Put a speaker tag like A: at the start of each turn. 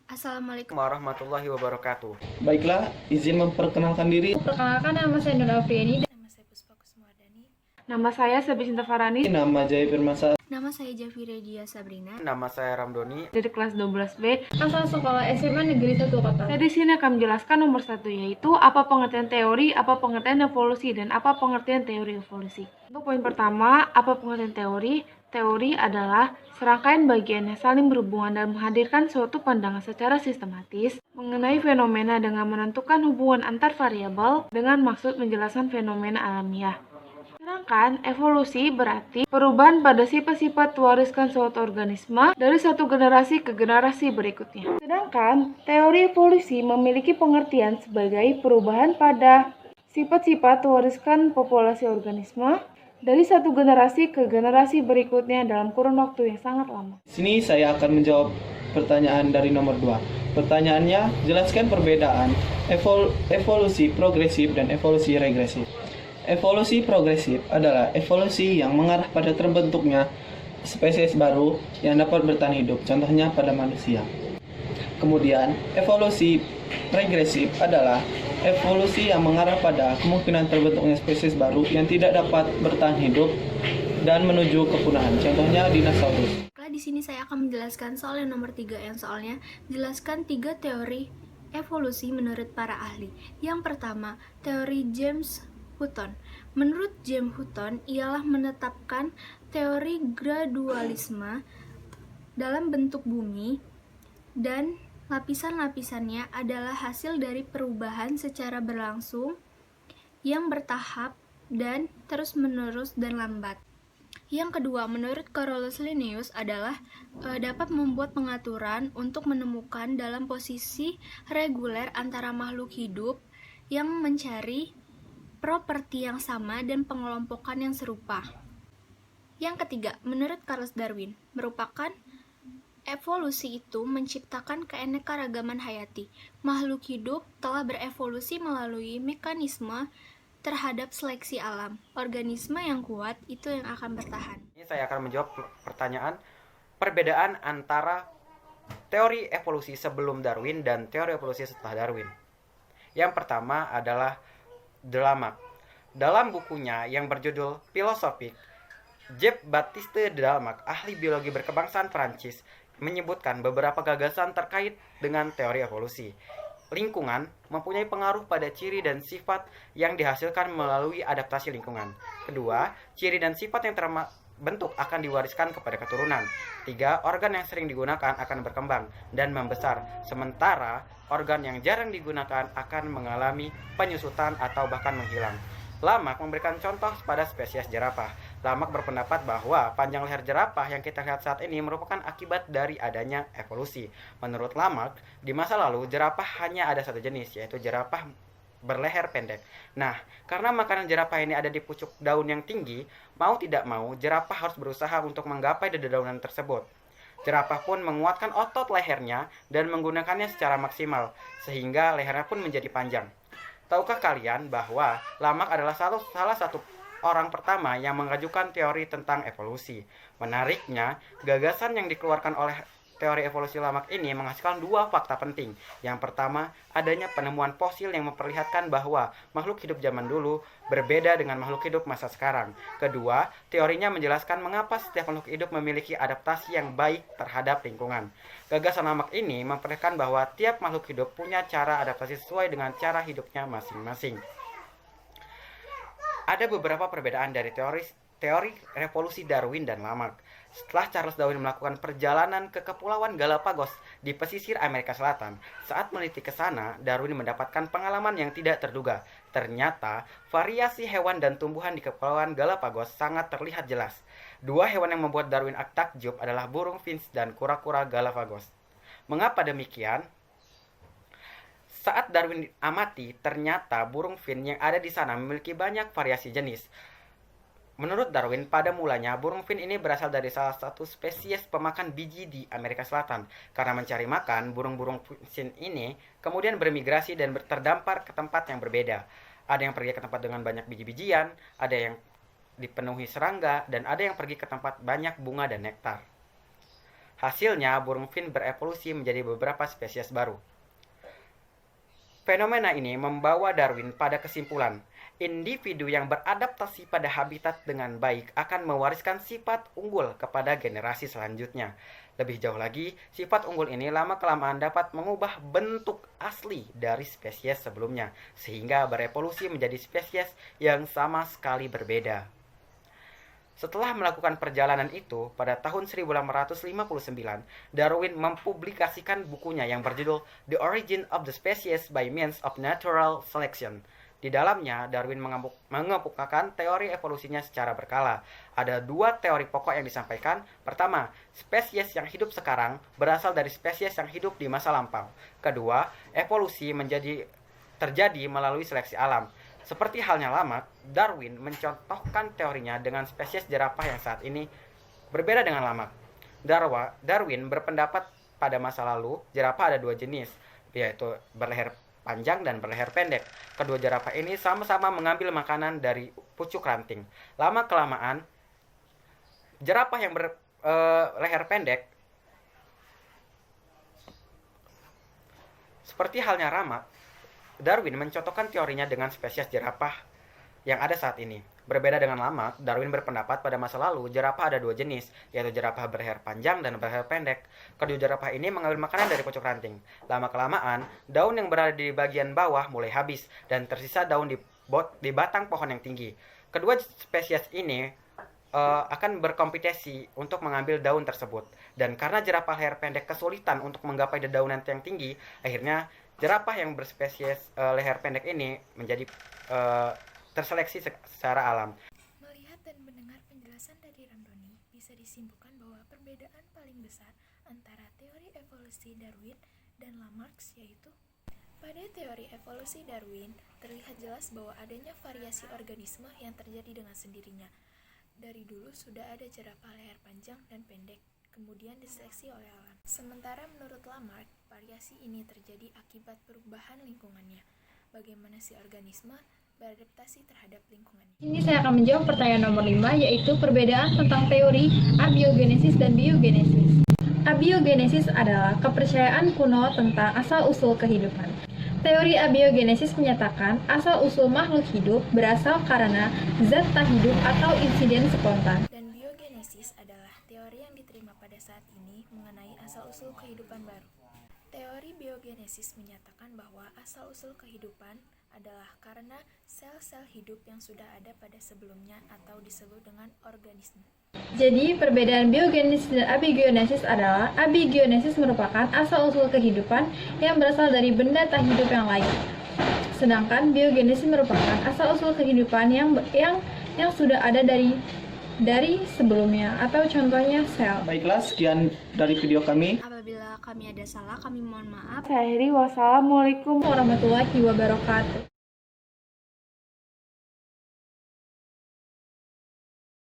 A: Assalamualaikum
B: warahmatullahi wabarakatuh.
C: Baiklah, izin memperkenalkan diri.
D: Perkenalkan, nama saya Nur Afriani.
A: Nama saya Puspa Kusumardani.
D: Nama saya Sebisinta Farani
C: Nama Jaya Firmansyah.
A: Nama saya Jafira Dia Sabrina.
B: Nama saya Ramdhoni.
D: dari kelas 12B. asal sekolah SMA Negeri 1 Kota. Saya di sini akan menjelaskan nomor 1, yaitu apa pengertian teori, apa pengertian evolusi, dan apa pengertian teori evolusi. Untuk poin pertama, apa pengertian teori? Teori adalah serangkaian bagian yang saling berhubungan dan menghadirkan suatu pandangan secara sistematis mengenai fenomena dengan menentukan hubungan antar variabel dengan maksud menjelaskan fenomena alamiah. Sedangkan evolusi berarti perubahan pada sifat-sifat wariskan suatu organisme dari satu generasi ke generasi berikutnya. Sedangkan teori evolusi memiliki pengertian sebagai perubahan pada sifat-sifat wariskan populasi organisme dari satu generasi ke generasi berikutnya dalam kurun waktu yang sangat lama.
C: Sini saya akan menjawab pertanyaan dari nomor 2. Pertanyaannya, jelaskan perbedaan evolusi progresif dan evolusi regresif. Evolusi progresif adalah evolusi yang mengarah pada terbentuknya spesies baru yang dapat bertahan hidup, contohnya pada manusia. Kemudian, evolusi regresif adalah evolusi yang mengarah pada kemungkinan terbentuknya spesies baru yang tidak dapat bertahan hidup dan menuju kepunahan, contohnya dinosaurus.
A: Di sini saya akan menjelaskan soal yang nomor 3, yang soalnya jelaskan 3 teori evolusi menurut para ahli. Yang pertama, teori James Hutton. Menurut James Hutton, ialah menetapkan teori gradualisme dalam bentuk bumi dan lapisan-lapisannya adalah hasil dari perubahan secara berlangsung yang bertahap dan terus-menerus dan lambat. Yang kedua, menurut Carolus Linnaeus adalah dapat membuat pengaturan untuk menemukan dalam posisi reguler antara makhluk hidup yang mencari properti yang sama dan pengelompokan yang serupa. Yang ketiga, menurut Charles Darwin, merupakan evolusi itu menciptakan keanekaragaman hayati. Makhluk hidup telah berevolusi melalui mekanisme terhadap seleksi alam. Organisme yang kuat itu yang akan bertahan.
B: Ini saya akan menjawab pertanyaan perbedaan antara teori evolusi sebelum Darwin dan teori evolusi setelah Darwin. Yang pertama adalah Delamarck. Dalam bukunya yang berjudul Philosophic, Jean-Baptiste Delamarck, ahli biologi berkebangsaan Prancis, menyebutkan beberapa gagasan terkait dengan teori evolusi. Lingkungan mempunyai pengaruh pada ciri dan sifat yang dihasilkan melalui adaptasi lingkungan. Kedua, ciri dan sifat yang terbentuk akan diwariskan kepada keturunan. 3, organ yang sering digunakan akan berkembang dan membesar, sementara organ yang jarang digunakan akan mengalami penyusutan atau bahkan menghilang. Lamarck memberikan contoh pada spesies jerapah. Lamarck berpendapat bahwa panjang leher jerapah yang kita lihat saat ini merupakan akibat dari adanya evolusi. Menurut Lamarck, di masa lalu jerapah hanya ada satu jenis, yaitu jerapah berleher pendek. Nah, karena makanan jerapah ini ada di pucuk daun yang tinggi, mau tidak mau jerapah harus berusaha untuk menggapai dedaunan tersebut. Jerapah pun menguatkan otot lehernya dan menggunakannya secara maksimal, sehingga lehernya pun menjadi panjang. Tahukah kalian bahwa Lamarck adalah salah satu orang pertama yang mengajukan teori tentang evolusi? Menariknya, gagasan yang dikeluarkan oleh teori evolusi Lamarck ini menghasilkan 2 fakta penting. Yang pertama, adanya penemuan fosil yang memperlihatkan bahwa makhluk hidup zaman dulu berbeda dengan makhluk hidup masa sekarang. Kedua, teorinya menjelaskan mengapa setiap makhluk hidup memiliki adaptasi yang baik terhadap lingkungan. Gagasan Lamarck ini memperlihatkan bahwa tiap makhluk hidup punya cara adaptasi sesuai dengan cara hidupnya masing-masing. Ada beberapa perbedaan dari teori revolusi Darwin dan Lamarck. Setelah Charles Darwin melakukan perjalanan ke Kepulauan Galapagos di pesisir Amerika Selatan, saat meneliti ke sana, Darwin mendapatkan pengalaman yang tidak terduga. Ternyata, variasi hewan dan tumbuhan di Kepulauan Galapagos sangat terlihat jelas. 2 hewan yang membuat Darwin takjub adalah burung finch dan kura-kura Galapagos. Mengapa demikian? Saat Darwin amati, ternyata burung finch yang ada di sana memiliki banyak variasi jenis. Menurut Darwin, pada mulanya burung finch ini berasal dari salah satu spesies pemakan biji di Amerika Selatan. Karena mencari makan, burung-burung finch ini kemudian bermigrasi dan terdampar ke tempat yang berbeda. Ada yang pergi ke tempat dengan banyak biji-bijian, ada yang dipenuhi serangga, dan ada yang pergi ke tempat banyak bunga dan nektar. Hasilnya, burung fin berevolusi menjadi beberapa spesies baru. Fenomena ini membawa Darwin pada kesimpulan, individu yang beradaptasi pada habitat dengan baik akan mewariskan sifat unggul kepada generasi selanjutnya. Lebih jauh lagi, sifat unggul ini lama-kelamaan dapat mengubah bentuk asli dari spesies sebelumnya, sehingga berevolusi menjadi spesies yang sama sekali berbeda. Setelah melakukan perjalanan itu, pada tahun 1859, Darwin mempublikasikan bukunya yang berjudul The Origin of the Species by Means of Natural Selection. Di dalamnya, Darwin mengemukakan teori evolusinya secara berkala. Ada 2 teori pokok yang disampaikan. Pertama, spesies yang hidup sekarang berasal dari spesies yang hidup di masa lampau. Kedua, evolusi terjadi melalui seleksi alam. Seperti halnya Lamarck, Darwin mencontohkan teorinya dengan spesies jerapah yang saat ini berbeda dengan Lamarck. Darwin berpendapat pada masa lalu jerapah ada 2 jenis, yaitu berleher panjang dan berleher pendek. Kedua jerapah ini sama-sama mengambil makanan dari pucuk ranting. Lama-kelamaan, jerapah yang berleher pendek, seperti halnya Lamarck, Darwin mencontohkan teorinya dengan spesies jerapah yang ada saat ini. Berbeda dengan Lamarck, Darwin berpendapat pada masa lalu jerapah ada 2 jenis, yaitu jerapah berleher panjang dan berleher pendek. Kedua jerapah ini mengambil makanan dari pucuk ranting. Lama-kelamaan, daun yang berada di bagian bawah mulai habis dan tersisa daun di batang pohon yang tinggi. Kedua spesies ini akan berkompetisi untuk mengambil daun tersebut. Dan karena jerapah leher pendek kesulitan untuk menggapai dedaunan yang tinggi, akhirnya jerapah yang berspesies leher pendek ini menjadi terseleksi secara alam.
A: Melihat dan mendengar penjelasan dari Ramdhani, bisa disimpulkan bahwa perbedaan paling besar antara teori evolusi Darwin dan Lamarck yaitu pada teori evolusi Darwin, terlihat jelas bahwa adanya variasi organisme yang terjadi dengan sendirinya. Dari dulu sudah ada jerapah leher panjang dan pendek, kemudian diseleksi oleh alam. Sementara menurut Lamarck, variasi ini terjadi akibat perubahan lingkungannya. Bagaimana si organisme beradaptasi terhadap lingkungannya.
D: Ini saya akan menjawab pertanyaan nomor 5, yaitu perbedaan tentang teori abiogenesis dan biogenesis. Abiogenesis adalah kepercayaan kuno tentang asal-usul kehidupan. Teori abiogenesis menyatakan asal-usul makhluk hidup berasal karena zat tak hidup atau insiden spontan.
A: Dan biogenesis adalah teori yang diterima pada saat ini mengenai asal-usul kehidupan baru. Teori biogenesis menyatakan bahwa asal-usul kehidupan adalah karena sel-sel hidup yang sudah ada pada sebelumnya atau disebut dengan organisme.
D: Jadi, perbedaan biogenesis dan abiogenesis adalah abiogenesis merupakan asal-usul kehidupan yang berasal dari benda tak hidup yang lain. Sedangkan biogenesis merupakan asal-usul kehidupan yang sudah ada dari sebelumnya, atau contohnya sel.
C: Baiklah, sekian dari video kami.
A: Apabila kami ada salah, kami mohon maaf.
D: Saya akhiri, wassalamualaikum warahmatullahi wabarakatuh.